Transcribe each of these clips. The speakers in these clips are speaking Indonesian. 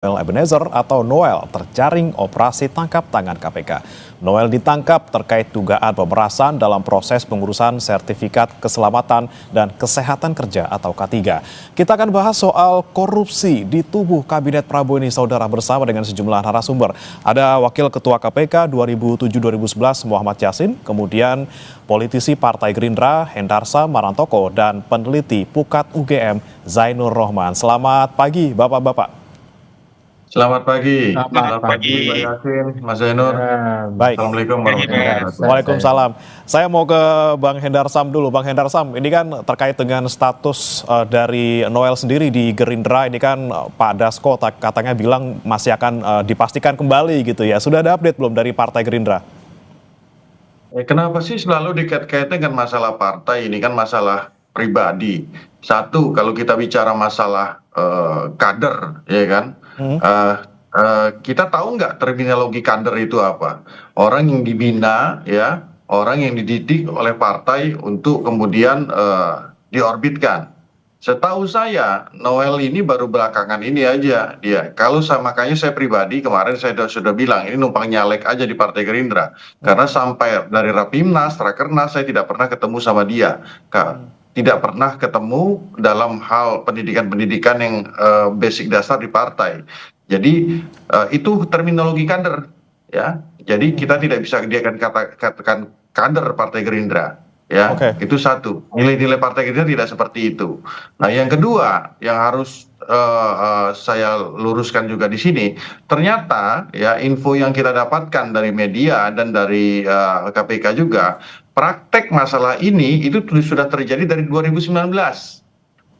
Noel Ebenezer atau Noel terjaring operasi tangkap tangan KPK. Noel ditangkap terkait dugaan pemerasan dalam proses pengurusan sertifikat keselamatan dan kesehatan kerja atau K3. Kita akan bahas soal korupsi di tubuh Kabinet Prabowo ini, saudara, bersama dengan sejumlah narasumber. Ada Wakil Ketua KPK 2007-2011 Muhammad Yasin, kemudian politisi Partai Gerindra Hendarsa Marantoko, dan peneliti Pukat UGM Zainur Rohman. Selamat pagi, Bapak-Bapak. Selamat pagi. Selamat pagi. Pak Yasin, Mas Zainur. Baik. Assalamualaikum warahmatullahi wabarakatuh. Waalaikumsalam. Saya mau ke Bang Hendarsam dulu. Bang Hendarsam, ini kan terkait dengan status dari Noel sendiri di Gerindra. Ini kan Pak Dasko katanya bilang masih akan dipastikan kembali gitu ya. Sudah ada update belum dari Partai Gerindra? Kenapa sih selalu dikait-kaitkan dengan masalah partai? Ini kan masalah pribadi. Satu, kalau kita bicara masalah kader, ya kan? Kita tahu nggak terminologi kader itu apa? Orang yang dibina, ya, orang yang dididik oleh partai untuk kemudian diorbitkan. Setahu saya, Noel ini baru belakangan ini aja dia. Kalau makanya saya pribadi kemarin saya sudah bilang ini numpang nyalek aja di Partai Gerindra. Karena sampai dari Rapimnas, Rakernas saya tidak pernah ketemu sama dia. Tidak pernah ketemu dalam hal pendidikan-pendidikan yang basic dasar di partai. Jadi itu terminologi kader, ya. Jadi kita tidak bisa dia katakan kader Partai Gerindra, ya. Itu satu. Nilai-nilai Partai Gerindra tidak seperti itu. Nah, yang kedua yang harus saya luruskan juga di sini, ternyata ya info yang kita dapatkan dari media dan dari KPK juga, praktek masalah ini itu sudah terjadi dari 2019,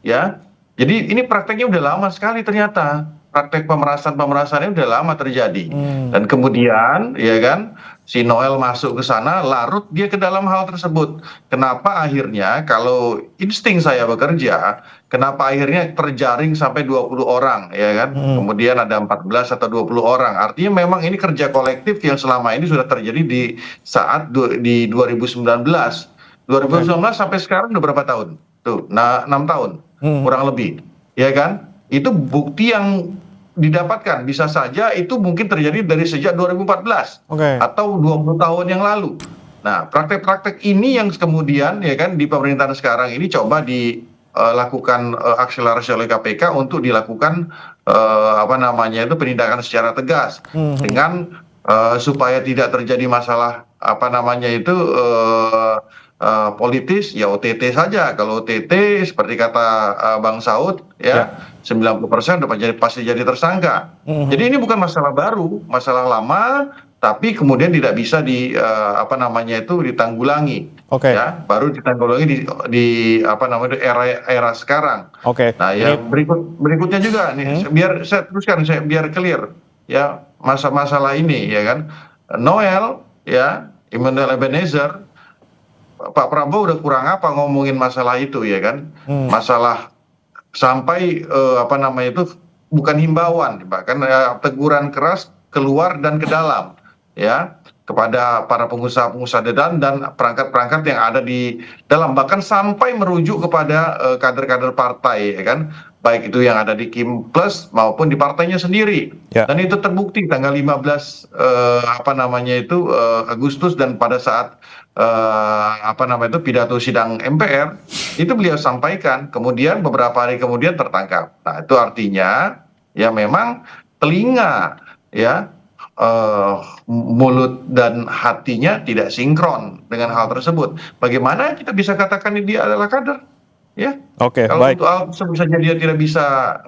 ya. Jadi ini prakteknya udah lama sekali ternyata. Praktek pemerasannya udah lama terjadi. Dan kemudian, ya kan, si Noel masuk ke sana, larut dia ke dalam hal tersebut. Kenapa akhirnya kalau insting saya bekerja, kenapa akhirnya terjaring sampai 20 orang, ya kan? Kemudian ada 14 atau 20 orang. Artinya memang ini kerja kolektif yang selama ini sudah terjadi di saat di 2019. 2019 sampai sekarang udah berapa tahun? Tuh, 6 tahun, kurang lebih. Ya kan? Itu bukti yang didapatkan, bisa saja itu mungkin terjadi dari sejak 2014 atau 20 tahun yang lalu. Nah, praktek-praktek ini yang kemudian ya kan di pemerintahan sekarang ini coba dilakukan akselerasi oleh KPK untuk dilakukan penindakan secara tegas dengan supaya tidak terjadi masalah politis, ya OTT saja. Kalau OTT seperti kata Bang Saud, ya 90% udah pasti jadi tersangka. Jadi ini bukan masalah baru, masalah lama, tapi kemudian tidak bisa ditanggulangi. Ya, baru ditanggulangi di era sekarang. Nah, yang berikutnya juga nih, biar saya teruskan, biar clear ya masalah ini, ya kan. Noel, ya, Noel Ebenezer, Pak Prabowo udah kurang apa ngomongin masalah itu, ya kan. Masalah sampai bukan himbauan, bahkan teguran keras keluar dan ke dalam, ya, kepada para pengusaha-pengusaha dan perangkat-perangkat yang ada di dalam, bahkan sampai merujuk kepada kader-kader partai, ya kan, baik itu yang ada di Kim Plus maupun di partainya sendiri. Dan itu terbukti tanggal 15 Agustus, dan pada saat pidato sidang MPR itu beliau sampaikan, kemudian beberapa hari kemudian tertangkap. Nah, itu artinya ya memang telinga, ya, mulut dan hatinya tidak sinkron dengan hal tersebut. Bagaimana kita bisa katakan dia adalah kader? Ya, kalau untuk hal tersebut saja dia tidak bisa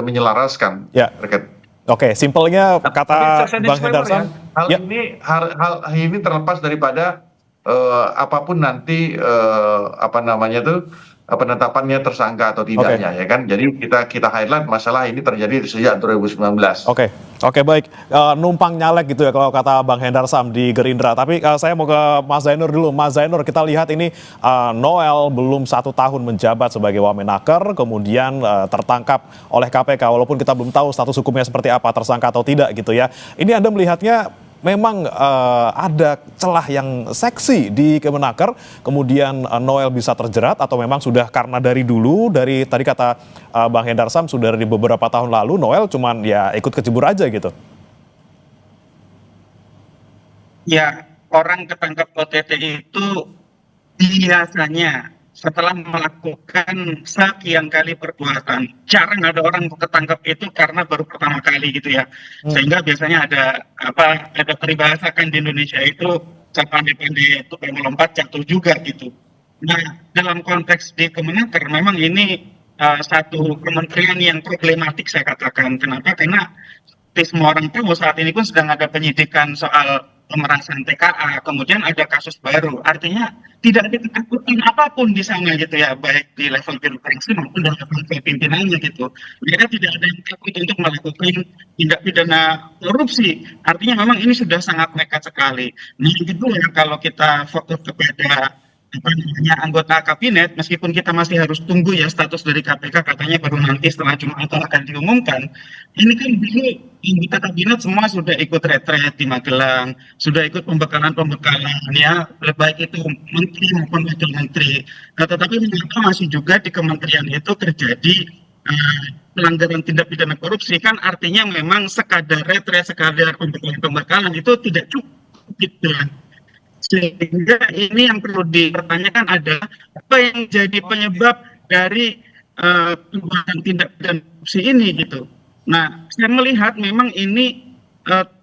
menyelaraskan terkait. Simpelnya kata Bang Hendarsam, hal ini terlepas daripada apapun nanti penetapannya tersangka atau tidaknya, ya kan. Jadi kita highlight masalah ini terjadi sejak 2019. Oke, baik. Numpang nyalek gitu ya kalau kata Bang Hendarsam di Gerindra. Tapi saya mau ke Mas Zainur dulu. Mas Zainur, kita lihat ini Noel belum 1 tahun menjabat sebagai Wamenaker, kemudian tertangkap oleh KPK. Walaupun kita belum tahu status hukumnya seperti apa, tersangka atau tidak gitu ya. Ini Anda melihatnya memang ada celah yang seksi di Kemenaker, kemudian Noel bisa terjerat, atau memang sudah karena dari dulu, dari tadi kata Bang Hendar Sam, sudah dari beberapa tahun lalu Noel cuman ya ikut kecebur aja gitu? Ya, orang ketangkap OTT itu biasanya setelah melakukan sekian kali perbuatan. Jarang ada orang ketangkap itu karena baru pertama kali gitu ya. Sehingga biasanya ada peribahasa kan di Indonesia itu pandai-pandai itu melompat jatuh juga gitu. Nah, dalam konteks di Kemenaker memang ini satu kementerian yang problematik saya katakan. Kenapa? Karena semua orang tahu saat ini pun sedang ada penyidikan soal pemerasan TKA, kemudian ada kasus baru. Artinya tidak ada ketakutan apapun di sana gitu ya, baik di level birokrasi maupun di level pimpinannya gitu. Mereka tidak ada yang takut untuk melakukan tindak pidana korupsi. Artinya memang ini sudah sangat nekat sekali. Nah, yang kedua, kalau kita fokus kepada anggota kabinet, meskipun kita masih harus tunggu ya status dari KPK, katanya baru nanti setelah Jumat akan diumumkan. Ini kan dulu anggota kabinet semua sudah ikut retret di Magelang, sudah ikut pembekalan ya, baik itu menteri maupun wakil menteri. Nah, tetapi mengapa masih juga di kementerian itu terjadi pelanggaran tindak pidana korupsi? Kan artinya memang sekadar retret, sekadar pembekalan itu tidak cukup gitu. Sehingga ini yang perlu dipertanyakan adalah apa yang jadi penyebab dari perbuatan tindak pidana korupsi ini gitu. Nah, saya melihat memang ini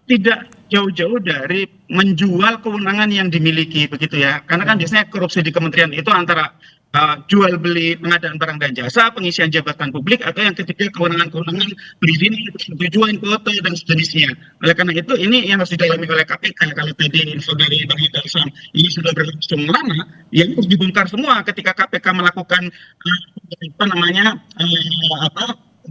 tidak jauh-jauh dari menjual kewenangan yang dimiliki begitu ya. Karena kan biasanya korupsi di kementerian itu antara jual beli pengadaan barang dan jasa, pengisian jabatan publik, atau yang ketiga kewenangan-kewenangan perizinan, persetujuan, foto dan sejenisnya. Oleh karena itu ini yang harus didalami oleh KPK. Kalau tadi info dari Bang Hendar Sam ini sudah berlangsung lama, ya harus dibongkar semua ketika KPK melakukan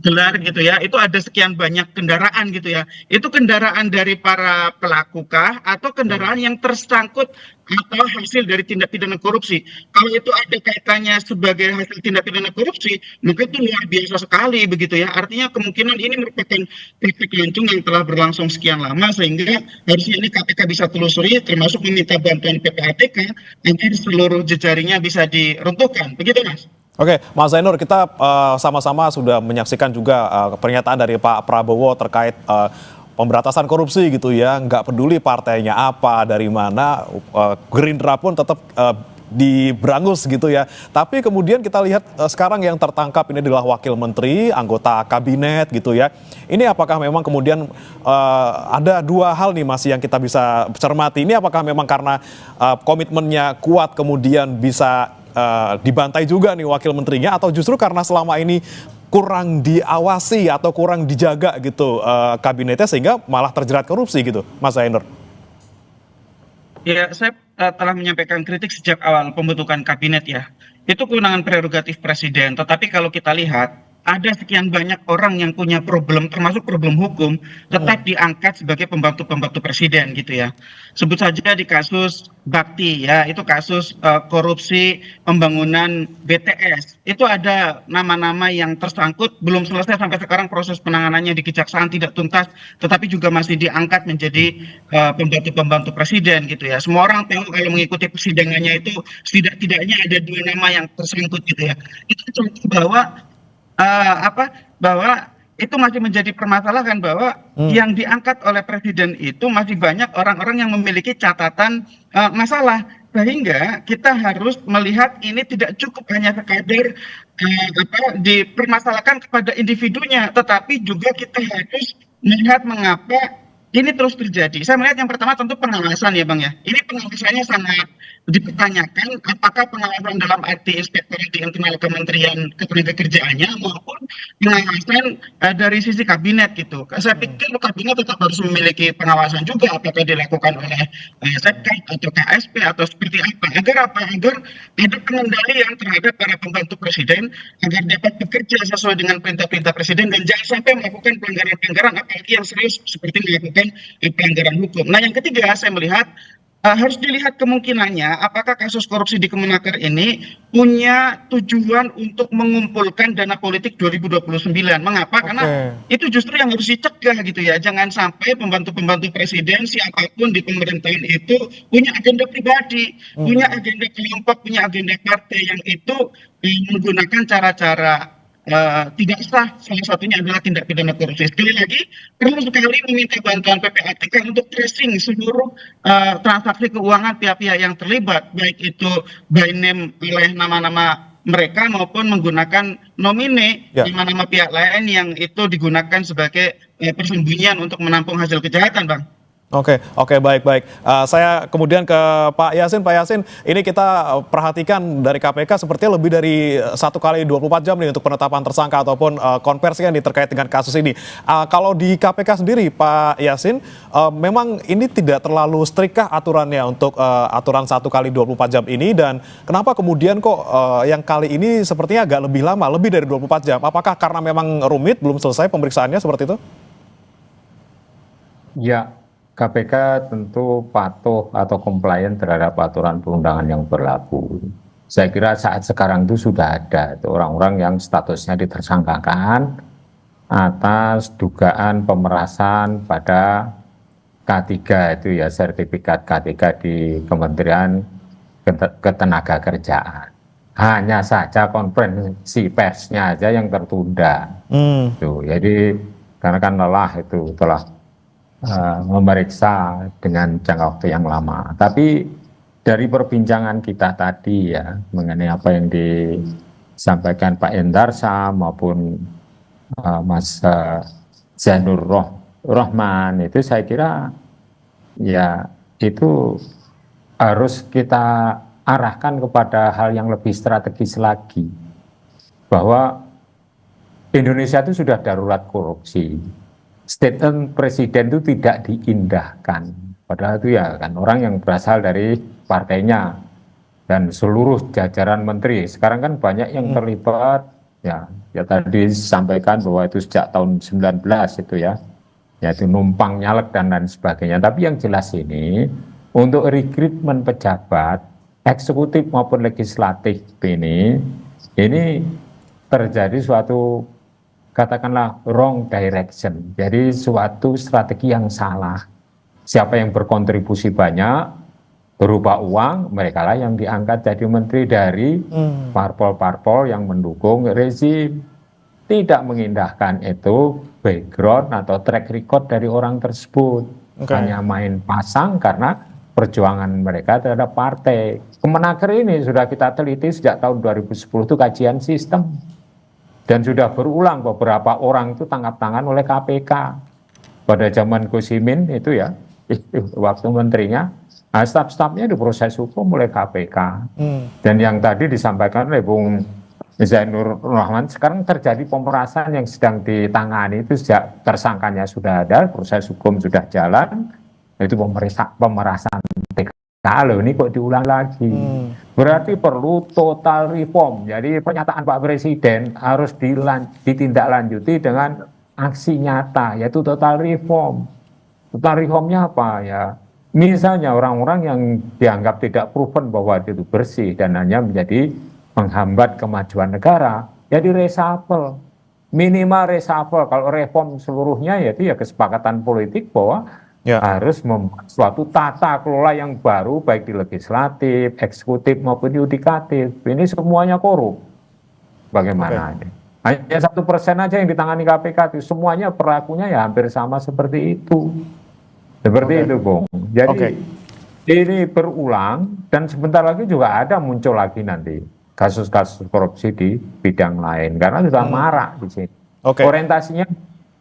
gelar gitu ya, itu ada sekian banyak kendaraan gitu ya. Itu kendaraan dari para pelaku kah atau kendaraan yang tersangkut atau hasil dari tindak pidana korupsi? Kalau itu ada kaitannya sebagai hasil tindak pidana korupsi, maka itu luar biasa sekali begitu ya. Artinya kemungkinan ini merupakan praktik lancung yang telah berlangsung sekian lama, sehingga harusnya ini KPK bisa telusuri, termasuk meminta bantuan PPATK agar seluruh jejaringnya bisa diruntuhkan. Begitu, Mas. Oke, Mas Zainur, kita sama-sama sudah menyaksikan juga pernyataan dari Pak Prabowo terkait pemberantasan korupsi gitu ya, nggak peduli partainya apa, dari mana, Gerindra pun tetap diberangus gitu ya. Tapi kemudian kita lihat sekarang yang tertangkap ini adalah wakil menteri, anggota kabinet gitu ya. Ini apakah memang kemudian ada dua hal nih Mas yang kita bisa cermati. Ini apakah memang karena komitmennya kuat kemudian bisa dibantai juga nih wakil menterinya, atau justru karena selama ini kurang diawasi atau kurang dijaga gitu kabinetnya sehingga malah terjerat korupsi gitu, Mas Zainur? Ya, saya telah menyampaikan kritik sejak awal pembentukan kabinet ya. Itu kewenangan prerogatif presiden. Tetapi kalau kita lihat, ada sekian banyak orang yang punya problem, termasuk problem hukum, tetap diangkat sebagai pembantu-pembantu presiden gitu ya. Sebut saja di kasus Bakti ya, itu kasus korupsi pembangunan BTS. Itu ada nama-nama yang tersangkut, belum selesai sampai sekarang proses penanganannya di Kejaksaan tidak tuntas, tetapi juga masih diangkat menjadi pembantu-pembantu presiden gitu ya. Semua orang tahu kalau mengikuti persidangannya itu setidak-tidaknya ada dua nama yang tersangkut gitu ya. Itu contoh bahwa bahwa itu masih menjadi permasalahan, bahwa yang diangkat oleh presiden itu masih banyak orang-orang yang memiliki catatan masalah, sehingga kita harus melihat ini tidak cukup hanya sekadar dipermasalahkan kepada individunya, tetapi juga kita harus melihat mengapa ini terus terjadi. Saya melihat yang pertama tentu pengawasan ya Bang ya. Ini pengawasannya sangat dipertanyakan, apakah pengawasan dalam arti inspektor di internal Kementerian Ketenagakerjaannya maupun pengawasan dari sisi kabinet gitu. Saya pikir kabinet tetap harus memiliki pengawasan juga, apakah dilakukan oleh Seknek atau KSP atau seperti apa. Agar ada pengendalian terhadap para pembantu presiden agar dapat bekerja sesuai dengan perintah-perintah presiden dan jangan sampai melakukan pelanggaran-pelanggaran apalagi yang serius seperti melakukan pelanggaran hukum. Nah, yang ketiga saya melihat harus dilihat kemungkinannya apakah kasus korupsi di Kemenaker ini punya tujuan untuk mengumpulkan dana politik 2029. Mengapa? Karena Oke. itu justru yang harus dicegah gitu ya. Jangan sampai pembantu-pembantu presiden siapapun di pemerintahan itu punya agenda pribadi, punya agenda kelompok, punya agenda partai yang itu menggunakan cara-cara tidak sah. Salah satunya adalah tindak pidana korupsi. Sekali lagi, perlu sekali meminta bantuan PPATK untuk tracing seluruh transaksi keuangan pihak-pihak yang terlibat, baik itu by name oleh nama-nama mereka maupun menggunakan nomine Ya. nama-nama pihak lain yang itu digunakan sebagai persembunyian untuk menampung hasil kejahatan, Bang. Oke, oke, baik. Saya kemudian ke Pak Yasin. Pak Yasin, ini kita perhatikan dari KPK sepertinya lebih dari 1 kali 24 jam nih untuk penetapan tersangka ataupun konversi yang terkait dengan kasus ini. Kalau di KPK sendiri, Pak Yasin, memang ini tidak terlalu strict kah aturannya untuk aturan 1 kali 24 jam ini, dan kenapa kemudian kok yang kali ini sepertinya agak lebih lama, lebih dari 24 jam? Apakah karena memang rumit, belum selesai pemeriksaannya seperti itu? Ya, KPK tentu patuh atau compliant terhadap aturan perundangan yang berlaku. Saya kira saat sekarang itu sudah ada orang-orang yang statusnya ditersangkakan atas dugaan pemerasan pada K3 itu ya, sertifikat K3 di Kementerian Ketenagakerjaan. Hanya saja konferensi persnya aja yang tertunda. Tuh, jadi karena kan lelah itu telah memeriksa dengan jangka waktu yang lama. Tapi dari perbincangan kita tadi ya mengenai apa yang disampaikan Pak Endarsa maupun Mas Zainur Rohman, itu saya kira ya itu harus kita arahkan kepada hal yang lebih strategis lagi, bahwa Indonesia itu sudah darurat korupsi. Statement presiden itu tidak diindahkan, padahal itu ya kan orang yang berasal dari partainya dan seluruh jajaran menteri. Sekarang kan banyak yang terlibat, ya tadi disampaikan bahwa itu sejak tahun 19 itu ya, yaitu numpang nyalek dan lain sebagainya. Tapi yang jelas ini untuk rekrutmen pejabat eksekutif maupun legislatif ini terjadi suatu, katakanlah, wrong direction. Jadi suatu strategi yang salah. Siapa yang berkontribusi banyak berupa uang, mereka lah yang diangkat jadi menteri dari parpol-parpol yang mendukung rezim. Tidak mengindahkan itu background atau track record dari orang tersebut. Hanya main pasang karena perjuangan mereka terhadap partai. Kemenaker ini sudah kita teliti sejak tahun 2010 itu kajian sistem. Dan sudah berulang beberapa orang itu tangkap tangan oleh KPK. Pada zaman Gus Imin itu ya, waktu menterinya, staf-stafnya diproses hukum oleh KPK. Dan yang tadi disampaikan oleh Bung Zainur Rohman, sekarang terjadi pemerasan yang sedang ditangani, itu sejak tersangkanya sudah ada, proses hukum sudah jalan, itu pemerasan Kalau ini kok diulang lagi, berarti perlu total reform. Jadi pernyataan Pak Presiden harus ditindaklanjuti dengan aksi nyata, yaitu total reform. Total reformnya apa ya? Misalnya orang-orang yang dianggap tidak proven bahwa itu bersih dan hanya menjadi menghambat kemajuan negara, jadi reshuffle. Minimal reshuffle. Kalau reform seluruhnya yaitu ya kesepakatan politik bahwa harus membuat suatu tata kelola yang baru, baik di legislatif, eksekutif maupun yudikatif. Ini semuanya korup. Bagaimana? Hanya 1% aja yang ditangani KPK, itu semuanya perlakunya ya hampir sama seperti itu. Seperti itu, Bung. Jadi ini berulang dan sebentar lagi juga ada muncul lagi nanti kasus-kasus korupsi di bidang lain karena sudah marak di sini. Orientasinya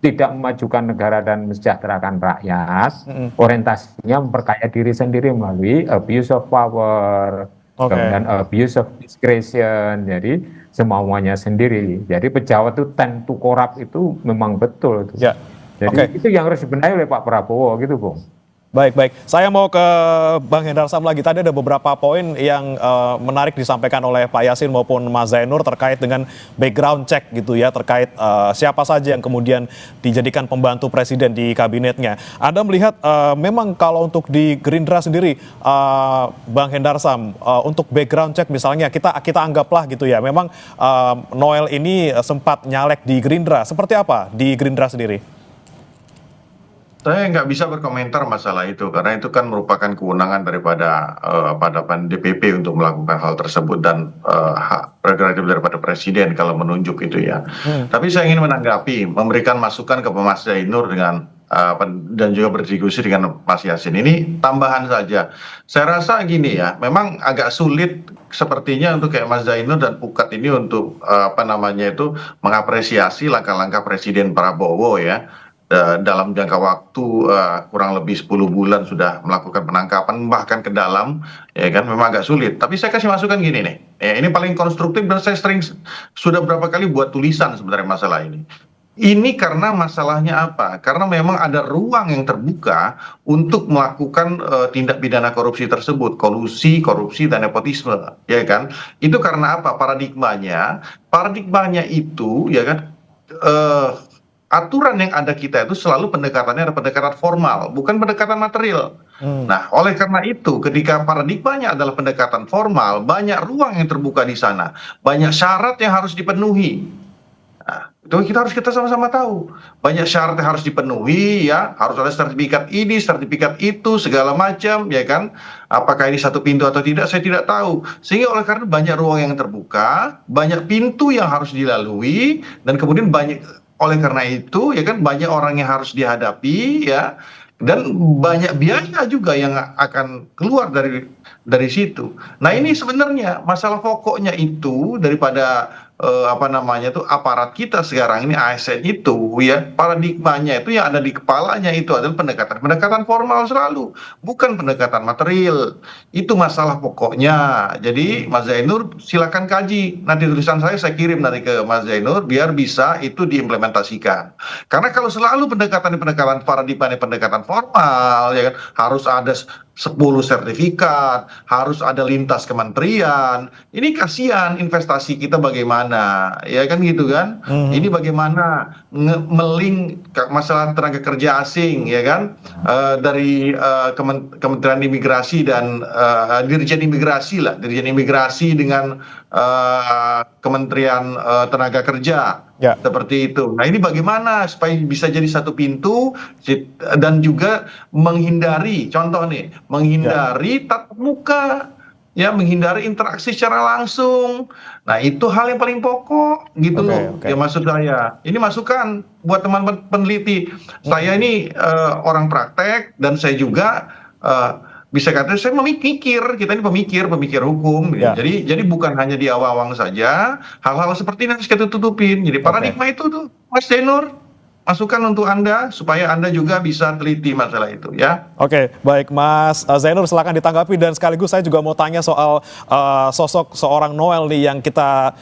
tidak memajukan negara dan mensejahterakan rakyat, orientasinya memperkaya diri sendiri melalui abuse of power, kemudian abuse of discretion, jadi semauannya sendiri. Jadi pejabat itu tend to corrupt itu memang betul. Jadi itu yang harus dibenahi oleh Pak Prabowo gitu, Bung. Baik, baik. Saya mau ke Bang Hendarsam lagi. Tadi ada beberapa poin yang menarik disampaikan oleh Pak Yasin maupun Mas Zainur terkait dengan background check gitu ya, terkait siapa saja yang kemudian dijadikan pembantu presiden di kabinetnya. Anda melihat memang kalau untuk di Gerindra sendiri, Bang Hendarsam, untuk background check misalnya kita anggaplah gitu ya, memang Noel ini sempat nyalek di Gerindra. Seperti apa di Gerindra sendiri? Saya nggak bisa berkomentar masalah itu karena itu kan merupakan kewenangan daripada DPP untuk melakukan hal tersebut dan hak prerogatif daripada presiden kalau menunjuk itu ya. Tapi saya ingin menanggapi, memberikan masukan ke Mas Zainur dengan dan juga berdiskusi dengan Mas Yasin. Ini tambahan saja. Saya rasa gini ya, memang agak sulit sepertinya untuk kayak Mas Zainur dan Pukat ini untuk mengapresiasi langkah-langkah Presiden Prabowo ya. Dalam jangka waktu kurang lebih 10 bulan sudah melakukan penangkapan bahkan ke dalam, ya kan, memang agak sulit. Tapi saya kasih masukan gini nih, ini paling konstruktif dan saya sudah berapa kali buat tulisan sebenarnya masalah ini. Ini karena masalahnya apa? Karena memang ada ruang yang terbuka untuk melakukan tindak pidana korupsi tersebut, kolusi, korupsi dan nepotisme, ya kan? Itu karena apa? Paradigmanya itu, ya kan? Aturan yang ada kita itu selalu pendekatannya ada pendekatan formal, bukan pendekatan material. Nah, oleh karena itu, ketika paradigmanya adalah pendekatan formal, banyak ruang yang terbuka di sana, banyak syarat yang harus dipenuhi. Nah, itu kita sama-sama tahu. Banyak syarat yang harus dipenuhi, ya, harus ada sertifikat ini, sertifikat itu, segala macam, ya kan? Apakah ini satu pintu atau tidak, saya tidak tahu. Sehingga oleh karena banyak ruang yang terbuka, banyak pintu yang harus dilalui, dan kemudian oleh karena itu, ya kan, banyak orang yang harus dihadapi, ya, dan banyak biaya juga yang akan keluar dari situ. Nah, ini sebenarnya masalah pokoknya itu daripada aparat kita sekarang ini ASN itu, ya, paradigmanya itu yang ada di kepalanya itu adalah pendekatan formal selalu, bukan pendekatan material. Itu masalah pokoknya. Jadi Mas Zainur silakan kaji, nanti tulisan saya kirim nanti ke Mas Zainur biar bisa itu diimplementasikan. Karena kalau selalu pendekatan pendekatan formal, ya kan, harus ada 10 sertifikat, harus ada lintas kementerian. Ini kasihan investasi kita bagaimana, ya kan gitu kan? Ini bagaimana masalah tenaga kerja asing, ya kan? Dari Kementerian Imigrasi dan Dirjen Imigrasi dengan Kementerian Tenaga Kerja. Ya. Seperti itu. Nah, ini bagaimana supaya bisa jadi satu pintu dan juga menghindari, contoh nih, menghindari tatap muka, ya, menghindari interaksi secara langsung. Nah, itu hal yang paling pokok gitu loh. Ya, maksud saya. Ini masukan buat teman-teman peneliti. Saya ini orang praktek dan saya juga bisa kata saya memikir, kita ini pemikir hukum. Ya. Jadi bukan hanya di awang-awang saja, hal-hal seperti ini harus kita tutupin. Jadi paradigma itu tuh, Mas Zainur, masukan untuk Anda supaya Anda juga bisa teliti masalah itu, ya. Oke, baik Mas Zainur, silakan ditanggapi dan sekaligus saya juga mau tanya soal sosok seorang Noel nih yang kita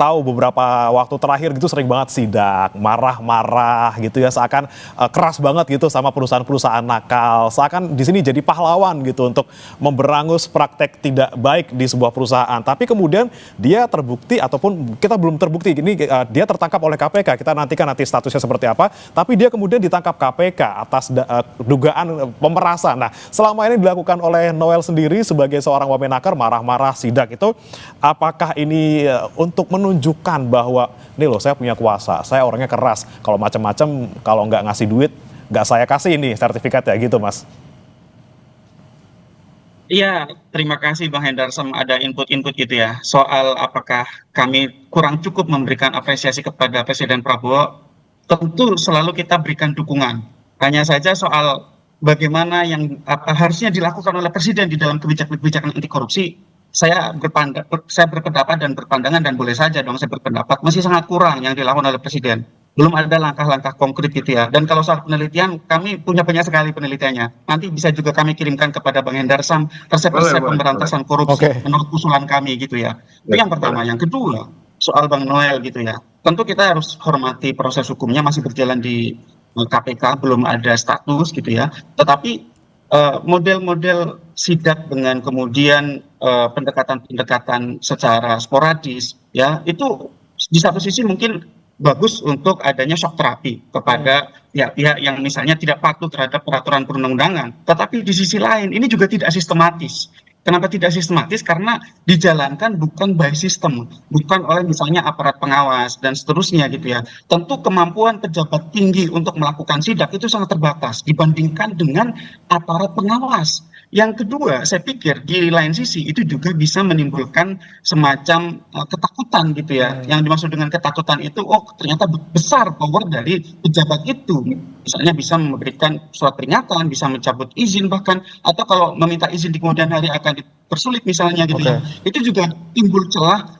tahu beberapa waktu terakhir gitu sering banget sidak, marah-marah gitu ya, seakan keras banget gitu sama perusahaan-perusahaan nakal, seakan di sini jadi pahlawan gitu untuk memberangus praktek tidak baik di sebuah perusahaan. Tapi kemudian dia terbukti ataupun kita belum terbukti, ini dia tertangkap oleh KPK, kita nantikan nanti statusnya seperti apa, tapi dia kemudian ditangkap KPK atas dugaan pemerasan. Nah, selama ini dilakukan oleh Noel sendiri sebagai seorang wamenaker, marah-marah, sidak itu, apakah ini untuk menunjukkan bahwa nih loh, saya punya kuasa, saya orangnya keras, kalau macam-macam, kalau nggak ngasih duit nggak saya kasih ini sertifikat ya gitu, Mas? Iya, terima kasih Bang Hendarsam, ada input-input gitu ya soal apakah kami kurang cukup memberikan apresiasi kepada Presiden Prabowo. Tentu selalu kita berikan dukungan, hanya saja soal bagaimana yang harusnya dilakukan oleh Presiden di dalam kebijakan anti korupsi. Saya berpendapat dan berpandangan, dan boleh saja dong saya berpendapat, masih sangat kurang yang dilakukan oleh Presiden. Belum ada langkah-langkah konkret gitu ya. Dan kalau soal penelitian, kami punya banyak sekali penelitiannya. Nanti bisa juga kami kirimkan kepada Bang Hendarsam resep-resep pemberantasan korupsi menurut usulan kami gitu ya. Itu yang pertama. Yang kedua, soal Bang Noel gitu ya. Tentu kita harus hormati proses hukumnya masih berjalan di KPK, belum ada status gitu ya. Tetapi model-model sidak dengan kemudian pendekatan-pendekatan secara sporadis ya, itu di satu sisi mungkin bagus untuk adanya shock terapi kepada pihak-pihak yang misalnya tidak patuh terhadap peraturan perundang-undangan. Tetapi di sisi lain ini juga tidak sistematis. Kenapa tidak sistematis? Karena dijalankan bukan by system, bukan oleh misalnya aparat pengawas dan seterusnya gitu ya. Tentu kemampuan pejabat tinggi untuk melakukan sidak itu sangat terbatas dibandingkan dengan aparat pengawas. Yang kedua, saya pikir di lain sisi itu juga bisa menimbulkan semacam ketakutan gitu ya. Yang dimaksud dengan ketakutan itu, oh ternyata besar power dari pejabat itu. Misalnya bisa memberikan surat peringatan, bisa mencabut izin bahkan, atau kalau meminta izin di kemudian hari akan dipersulit misalnya gitu ya. Itu juga timbul celah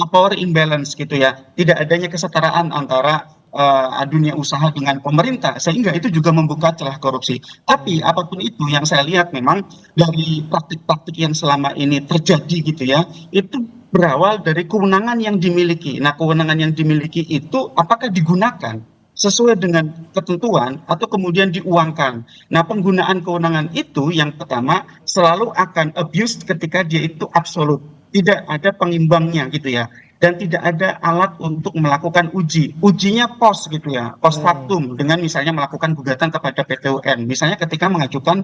power imbalance gitu ya. Tidak adanya kesetaraan antara dunia usaha dengan pemerintah, sehingga itu juga membuka celah korupsi. Tapi apapun itu yang saya lihat memang dari praktik-praktik yang selama ini terjadi gitu ya, itu berawal dari kewenangan yang dimiliki. Nah, kewenangan yang dimiliki itu apakah digunakan sesuai dengan ketentuan atau kemudian diuangkan. Nah, penggunaan kewenangan itu yang pertama selalu akan abuse ketika dia itu absolut. Tidak ada pengimbangnya gitu ya. Dan tidak ada alat untuk melakukan ujinya pos gitu ya, pos factum, dengan misalnya melakukan gugatan kepada PT UN, misalnya ketika mengajukan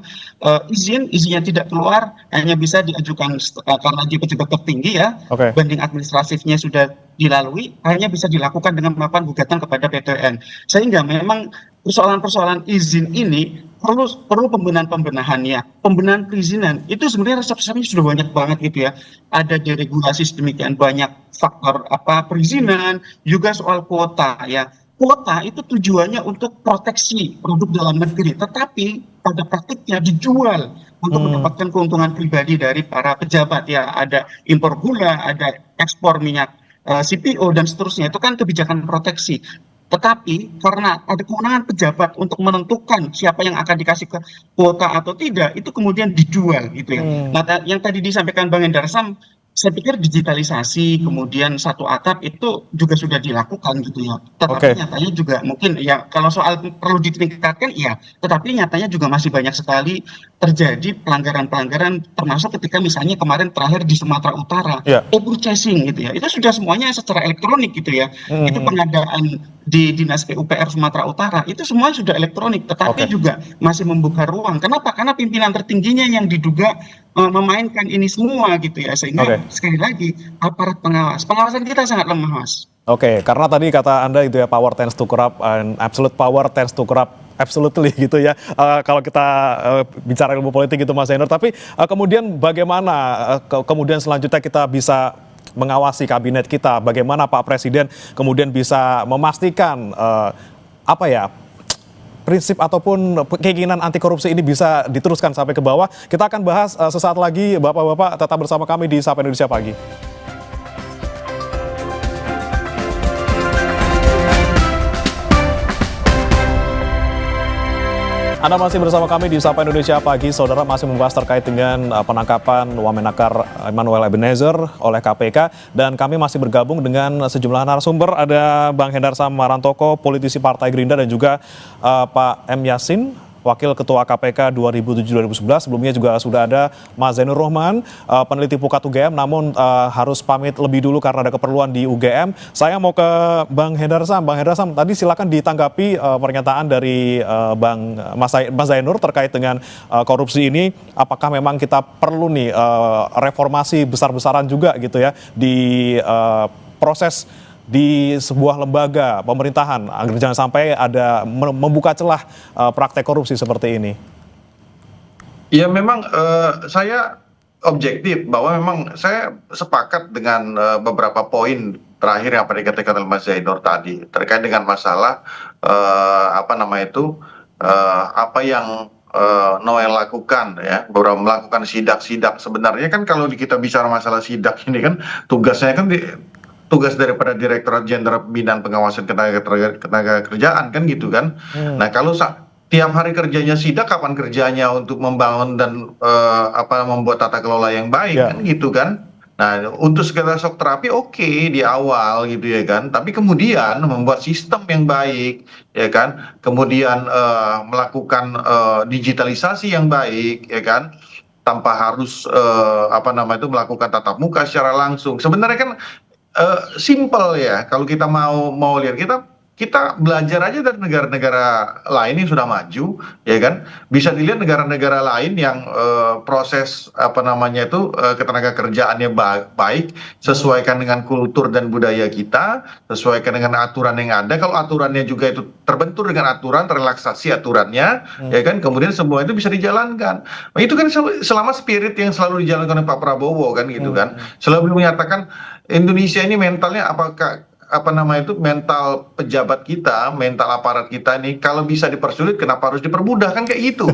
izinnya tidak keluar, hanya bisa diajukan karena dia pejabat tertinggi ya, banding administratifnya sudah dilalui, hanya bisa dilakukan dengan melakukan gugatan kepada PT UN. Sehingga memang persoalan-persoalan izin ini perlu pembenahan ya, pembenahan perizinan itu sebenarnya resep-resepnya sudah banyak banget gitu ya. Ada deregulasi sedemikian banyak faktor perizinan, juga soal kuota ya. Kuota itu tujuannya untuk proteksi produk dalam negeri, tetapi pada praktiknya dijual untuk mendapatkan keuntungan pribadi dari para pejabat ya. Ada impor gula, ada ekspor minyak CPO dan seterusnya, itu kan kebijakan proteksi. Tetapi karena ada kewenangan pejabat untuk menentukan siapa yang akan dikasih ke kuota atau tidak, itu kemudian dijual gitu ya. Nah, yang tadi disampaikan Bang Hendarsam, saya pikir digitalisasi kemudian satu atap itu juga sudah dilakukan gitu ya. Tetapi nyatanya juga mungkin ya, kalau soal perlu ditingkatkan ya, tetapi nyatanya juga masih banyak sekali terjadi pelanggaran-pelanggaran, termasuk ketika misalnya kemarin terakhir di Sumatera Utara, e-purchasing gitu ya. Itu sudah semuanya secara elektronik gitu ya. Itu pengadaan di Dinas PUPR Sumatera Utara itu semua sudah elektronik, tetapi juga masih membuka ruang. Kenapa? Karena pimpinan tertingginya yang diduga memainkan ini semua gitu ya, sehingga sekali lagi aparat pengawasan kita sangat lemah, Mas. Karena tadi kata Anda itu ya, power tends to corrupt and absolute power tends to corrupt absolutely gitu ya, kalau kita bicara ilmu politik gitu Mas Zainur. Tapi kemudian bagaimana kemudian selanjutnya kita bisa mengawasi kabinet kita, bagaimana Pak Presiden kemudian bisa memastikan prinsip ataupun keinginan anti korupsi ini bisa diteruskan sampai ke bawah. Kita akan bahas sesaat lagi, Bapak-Bapak tetap bersama kami di Sapa Indonesia Pagi. Anda masih bersama kami di Sapa Indonesia Pagi. Saudara, masih membahas terkait dengan penangkapan Wamenakar Emmanuel Ebenezer oleh KPK. Dan kami masih bergabung dengan sejumlah narasumber. Ada Bang Hendarsam Marantoko, politisi Partai Gerindra, dan juga Pak M. Yasin, Wakil Ketua KPK 2007-2011. Sebelumnya juga sudah ada Mas Zainur Rohman, peneliti Pukat UGM, namun harus pamit lebih dulu karena ada keperluan di UGM. Saya mau ke Bang Hendarsam. Bang Hendarsam, tadi silakan ditanggapi pernyataan dari Mas Zainur terkait dengan korupsi ini. Apakah memang kita perlu nih reformasi besar-besaran juga gitu ya di proses di sebuah lembaga pemerintahan agar jangan sampai ada membuka celah praktek korupsi seperti ini? Ya memang saya objektif bahwa memang saya sepakat dengan beberapa poin terakhir yang dikatakan oleh Mas Zainur tadi terkait dengan masalah apa yang Noel lakukan ya, beberapa melakukan sidak-sidak. Sebenarnya kan kalau kita bicara masalah sidak ini kan tugasnya kan tugas daripada Direktorat Jenderal Pembinaan Pengawasan Ketenaga Kerjaan kan gitu kan. Nah, kalau tiap hari kerjanya sidak, kapan kerjanya untuk membangun dan membuat tata kelola yang baik kan gitu kan. Nah, untuk segala shock terapi oke di awal gitu ya kan, tapi kemudian membuat sistem yang baik ya kan, kemudian melakukan digitalisasi yang baik ya kan, tanpa harus apa namanya itu melakukan tatap muka secara langsung. Sebenarnya kan simple ya kalau kita mau lihat, kita belajar aja dari negara-negara lain yang sudah maju ya kan, bisa dilihat negara-negara lain yang proses apa namanya itu ketenaga kerjaannya baik, sesuaikan dengan kultur dan budaya kita, sesuaikan dengan aturan yang ada. Kalau aturannya juga itu terbentur dengan aturan, relaksasi aturannya ya kan, kemudian semua itu bisa dijalankan. Nah, itu kan selama spirit yang selalu dijalankan oleh Pak Prabowo kan gitu kan, selalu menyatakan Indonesia ini mentalnya apa nama itu, mental pejabat kita, mental aparat kita ini kalau bisa dipersulit kenapa harus dipermudah, kan kayak gitu.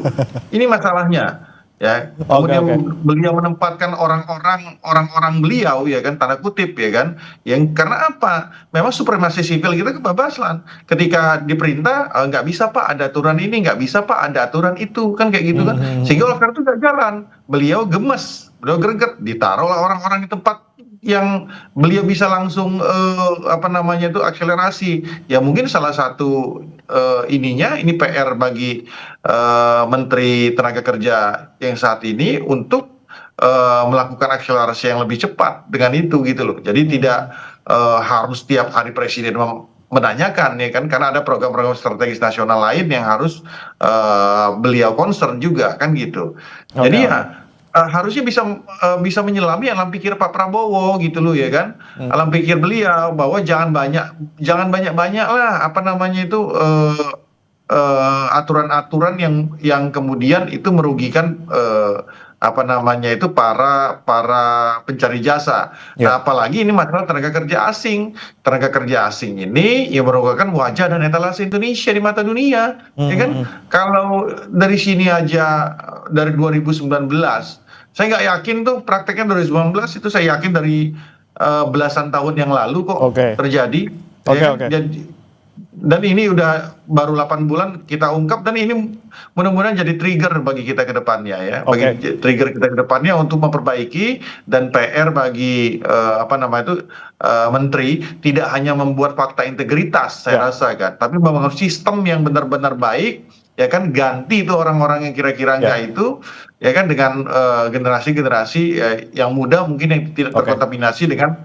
Ini masalahnya ya. Kemudian beliau menempatkan orang-orang beliau ya kan, tanda kutip ya kan, yang karena apa? Memang supremasi sipil kita kebablasan. Ketika diperintah nggak bisa Pak ada aturan ini, nggak bisa Pak ada aturan itu, kan kayak gitu kan. Sehingga oleh karena itu nggak jalan. Beliau gemes, beliau greget, ditaruhlah orang-orang di tempat yang beliau bisa langsung apa namanya itu akselerasi. Ya mungkin salah satu ini PR bagi Menteri Tenaga Kerja yang saat ini untuk melakukan akselerasi yang lebih cepat dengan itu gitu loh. Jadi tidak harus tiap hari Presiden menanyakan ya kan, karena ada program-program strategis nasional lain yang harus beliau concern juga kan gitu. Jadi ya harusnya bisa menyelami alam pikir Pak Prabowo gitu loh ya kan, alam pikir beliau bahwa jangan banyak lah apa namanya itu aturan-aturan yang kemudian itu merugikan apa namanya itu para pencari jasa. Nah, apalagi ini masalah tenaga kerja asing. Tenaga kerja asing ini ya merupakan wajah dan etalase Indonesia di mata dunia, ya kan? Kalau dari sini aja dari 2019, saya nggak yakin tuh prakteknya 2019 itu, saya yakin dari belasan tahun yang lalu kok terjadi. Dan ini udah baru 8 bulan kita ungkap, dan ini mudah-mudahan jadi trigger bagi kita ke depannya ya, bagi trigger kita ke depannya untuk memperbaiki, dan PR bagi apa nama itu menteri tidak hanya membuat fakta integritas saya rasa kan, tapi membangun sistem yang benar-benar baik ya kan, ganti itu orang-orang yang kira-kira enggak itu ya kan, dengan generasi-generasi yang muda mungkin yang tidak terkontaminasi dengan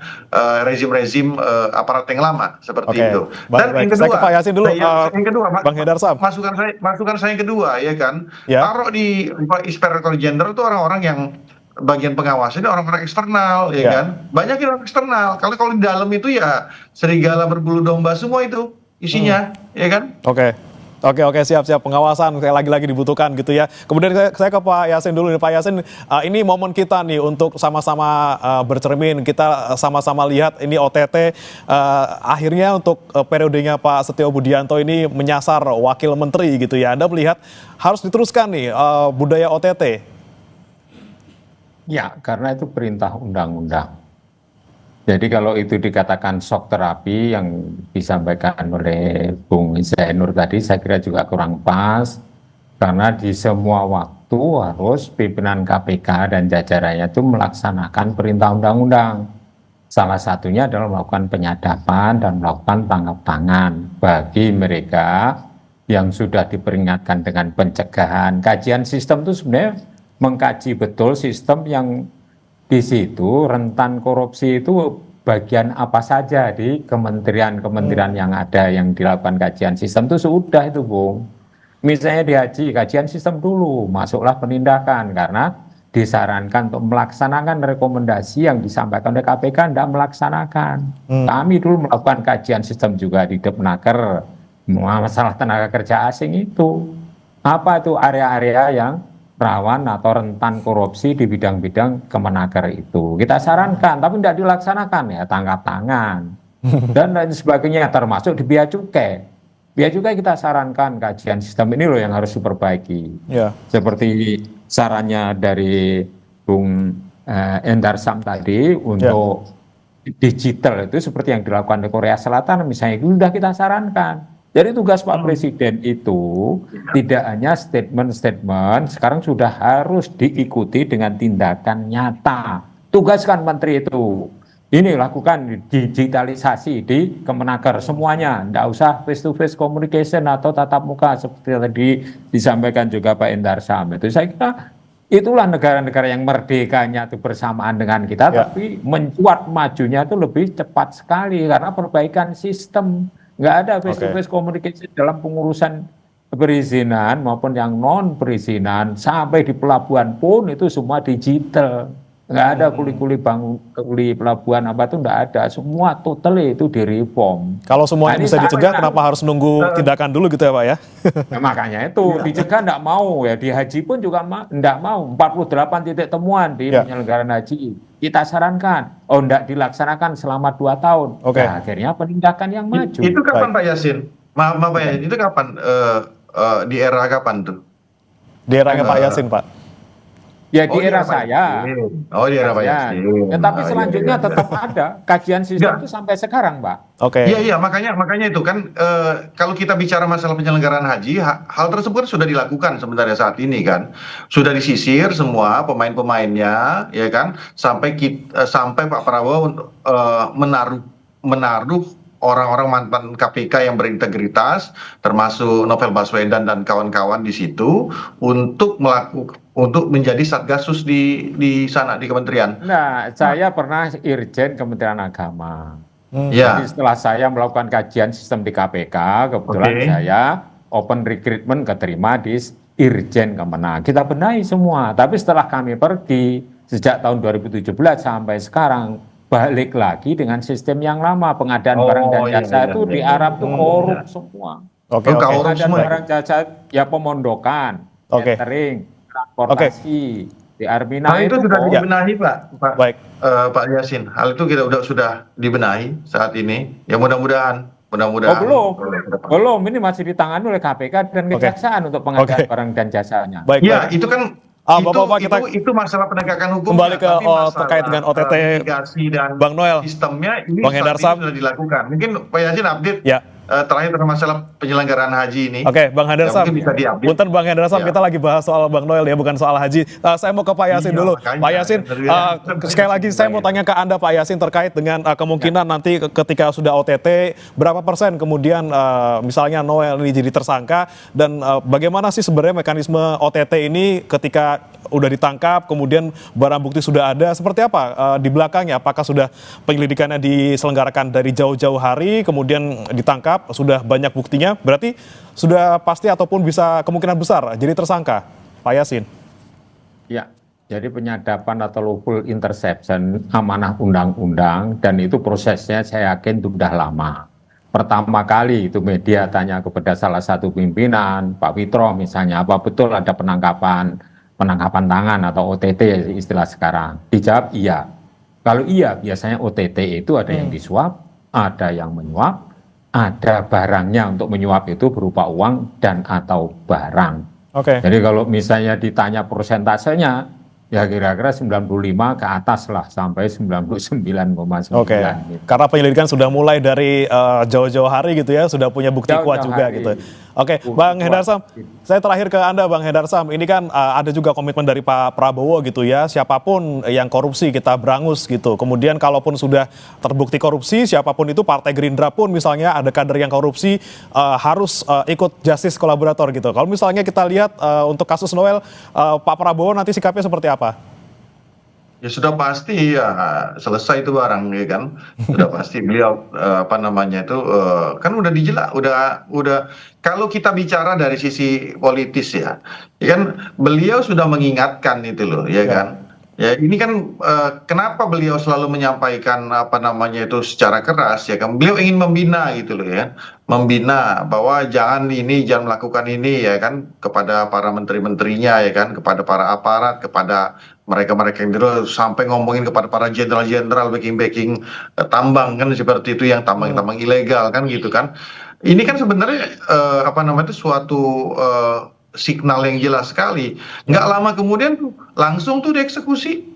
rezim-rezim aparat yang lama seperti itu. Dan yang kedua, saya ke Pak Yasin dulu, yang kedua, Bang Haidar Sam. masukan saya yang kedua ya kan, taruh di Inspektur Jenderal itu orang-orang yang bagian pengawas ini orang-orang eksternal ya kan, banyak orang eksternal. Kalau di dalam itu ya serigala berbulu domba semua itu isinya ya kan. Oke, siap. Pengawasan lagi-lagi dibutuhkan gitu ya. Kemudian saya ke Pak Yasin dulu nih. Pak Yasin, ini momen kita nih untuk sama-sama bercermin. Kita sama-sama lihat ini OTT akhirnya untuk periodenya Pak Setio Budianto ini menyasar wakil menteri gitu ya. Anda melihat harus diteruskan nih budaya OTT? Ya, karena itu perintah undang-undang. Jadi kalau itu dikatakan shock terapi yang disampaikan oleh Bung Zainur tadi, saya kira juga kurang pas, karena di semua waktu harus pimpinan KPK dan jajarannya itu melaksanakan perintah undang-undang. Salah satunya adalah melakukan penyadapan dan melakukan tangkap tangan bagi mereka yang sudah diperingatkan dengan pencegahan. Kajian sistem itu sebenarnya mengkaji betul sistem yang di situ rentan korupsi itu bagian apa saja di kementerian-kementerian yang ada yang dilakukan kajian sistem itu sudah itu Bung. Misalnya di haji, kajian sistem dulu, masuklah penindakan karena disarankan untuk melaksanakan rekomendasi yang disampaikan oleh KPK, tidak melaksanakan. Kami dulu melakukan kajian sistem juga di Depnaker, masalah tenaga kerja asing itu. Apa itu area-area yang rawan atau rentan korupsi di bidang-bidang Kemenaker itu. Kita sarankan, tapi tidak dilaksanakan ya, tangkap tangan. Dan lain sebagainya, termasuk di Bea Cukai. Bea Cukai kita sarankan kajian sistem ini loh yang harus diperbaiki. Seperti sarannya dari Bung Endar Sam tadi untuk digital itu seperti yang dilakukan di Korea Selatan misalnya, itu sudah kita sarankan. Jadi tugas Pak Presiden itu tidak hanya statement-statement, sekarang sudah harus diikuti dengan tindakan nyata. tugaskan menteri itu. Ini lakukan digitalisasi di Kemenaker semuanya, tidak usah face to face communication atau tatap muka seperti tadi disampaikan juga Pak Endar Sam. Itu saya kira itulah negara-negara yang merdekanya itu bersamaan dengan kita, tapi mencuat majunya itu lebih cepat sekali karena perbaikan sistem. Nggak ada face to face communication dalam pengurusan perizinan maupun yang non perizinan, sampai di pelabuhan pun itu semua digital. Nggak ada kuli pelabuhan apa itu nggak ada, semua totally itu direform. Kalau semuanya bisa dicegah, kenapa harus nunggu tindakan dulu gitu ya Pak ya? Nah, makanya itu dicegah nggak mau ya, di haji pun juga nggak mau. 48 titik temuan di penyelenggaraan haji kita sarankan, nggak dilaksanakan selama 2 tahun. Nah, akhirnya penindakan yang maju. Itu kapan Pak Yasin? Maaf Pak Yasin, itu kapan? Di era kapan tuh? Di eranya Pak Yasin Pak. Ya di era saya. Oh di era Pak Yasin. Ya, tapi selanjutnya tetap ada kajian sistem itu sampai sekarang, Pak. Iya makanya itu kan kalau kita bicara masalah penyelenggaraan haji, hal tersebut sudah dilakukan sebenarnya saat ini kan, sudah disisir semua pemain-pemainnya, ya kan, sampai Pak Prabowo menaruh orang-orang mantan KPK yang berintegritas, termasuk Novel Baswedan dan kawan-kawan di situ, untuk menjadi satgasus di sana di kementerian. Nah, saya pernah Irjen Kementerian Agama. Jadi setelah saya melakukan kajian sistem di KPK, kebetulan saya open recruitment keterima di Irjen Kemenag. Kita benahi semua. Tapi setelah kami pergi sejak tahun 2017 sampai sekarang, balik lagi dengan sistem yang lama, pengadaan barang dan jasa itu di Arab itu korup semua. Pengadaan barang jasa ya pemondokan, catering, transportasi di Armina itu sudah dibenahi Pak Yasin. Hal itu kita sudah dibenahi saat ini. Ya mudah-mudahan. Belum. Ini masih ditangani oleh KPK dan Kejaksaan untuk pengadaan barang dan jasanya. Ya itu kan. Itu masalah penegakan hukum. Kembali ke terkait dengan OTT dan Bang Noel, sistemnya ini Bang Endar Sam sudah dilakukan. Mungkin Pak Yasin update terakhir tentang masalah penyelenggaraan haji ini. Bang Endar Sam. Punten Bang Endar Sam, kita lagi bahas soal Bang Noel ya, bukan soal haji. Saya mau ke Pak Yasin dulu. Pak Yasin, sekali lagi saya mau tanya ke Anda Pak Yasin terkait dengan kemungkinan nanti ketika sudah OTT, berapa persen kemudian misalnya Noel ini jadi tersangka, dan bagaimana sih sebenarnya mekanisme OTT ini ketika udah ditangkap, kemudian barang bukti sudah ada, seperti apa di belakangnya? Apakah sudah penyelidikannya diselenggarakan dari jauh-jauh hari, kemudian ditangkap, sudah banyak buktinya, berarti sudah pasti ataupun bisa kemungkinan besar jadi tersangka, Pak Yasin? Ya, jadi penyadapan atau lawful interception amanah undang-undang, dan itu prosesnya saya yakin itu sudah lama. Pertama kali itu media tanya kepada salah satu pimpinan, Pak Fitro misalnya, apa betul ada penangkapan tangan atau OTT istilah sekarang? Dijawab iya. Kalau iya, biasanya OTT itu ada yang disuap, ada yang menyuap, ada barangnya untuk menyuap itu berupa uang dan atau barang. Jadi kalau misalnya ditanya persentasenya, ya kira-kira 95 ke atas lah, sampai 99,9. Karena penyelidikan sudah mulai dari jauh-jauh hari gitu ya, sudah punya bukti kuat juga gitu. Bang Endar Sam, saya terakhir ke Anda Bang Endar Sam, ini kan ada juga komitmen dari Pak Prabowo gitu ya, siapapun yang korupsi kita berangus gitu. Kemudian kalaupun sudah terbukti korupsi, siapapun itu, Partai Gerindra pun misalnya ada kader yang korupsi, harus ikut justice kolaborator gitu. Kalau misalnya kita lihat untuk kasus Noel, Pak Prabowo nanti sikapnya seperti apa? Ya sudah pasti ya selesai itu barang ya kan, sudah pasti beliau kan udah dijelas, udah kalau kita bicara dari sisi politis ya kan beliau sudah mengingatkan itu loh ya kan. Ya ini kan kenapa beliau selalu menyampaikan itu secara keras ya kan, beliau ingin membina gitu loh ya, membina bahwa jangan melakukan ini ya kan, kepada para menteri-menterinya ya kan, kepada para aparat, kepada mereka-mereka yang dulu, sampai ngomongin kepada para jenderal-jenderal backing tambang kan, seperti itu, yang tambang-tambang ilegal kan gitu kan. Ini kan sebenarnya suatu signal yang jelas sekali. Nggak lama kemudian langsung tuh dieksekusi,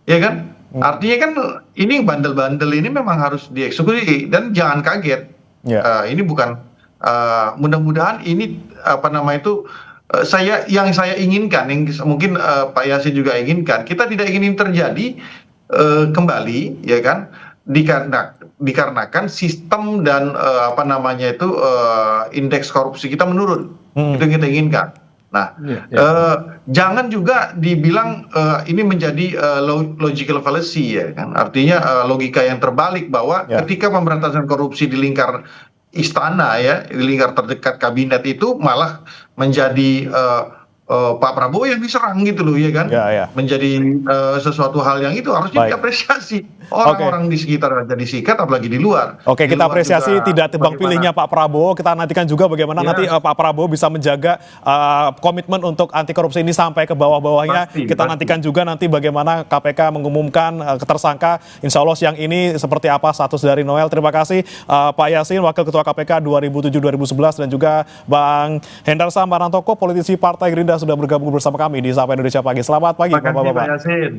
ya kan? Artinya kan ini bandel-bandel ini memang harus dieksekusi, dan jangan kaget. Ini bukan mudah-mudahan ini yang saya inginkan, yang mungkin Pak Yasin juga inginkan, kita tidak ingin terjadi kembali, ya kan, dikarenakan sistem dan apa namanya itu indeks korupsi kita menurun. Itu yang kita inginkan. Nah, jangan juga dibilang ini menjadi logical fallacy, ya kan, artinya logika yang terbalik bahwa ketika pemberantasan korupsi di lingkar istana, ya, di lingkar terdekat kabinet itu malah menjadi Pak Prabowo yang diserang gitu loh, ya kan, menjadi sesuatu hal yang itu harusnya diapresiasi orang-orang di sekitar aja disikat, apalagi di luar. Oke, kita apresiasi tidak tebang bagaimana pilihnya Pak Prabowo. Kita nantikan juga bagaimana nanti Pak Prabowo bisa menjaga komitmen untuk anti korupsi ini sampai ke bawah-bawahnya. Kita nantikan juga nanti bagaimana KPK mengumumkan tersangka. Insya Allah siang ini seperti apa status dari Noel. Terima kasih Pak Yasin, Wakil Ketua KPK 2007-2011, dan juga Bang Hendar Sambarantoko, politisi Partai Gerindra, sudah bergabung bersama kami di Sapa Indonesia Pagi. Selamat pagi Bapak-Bapak. Terima kasih Pak Yasin.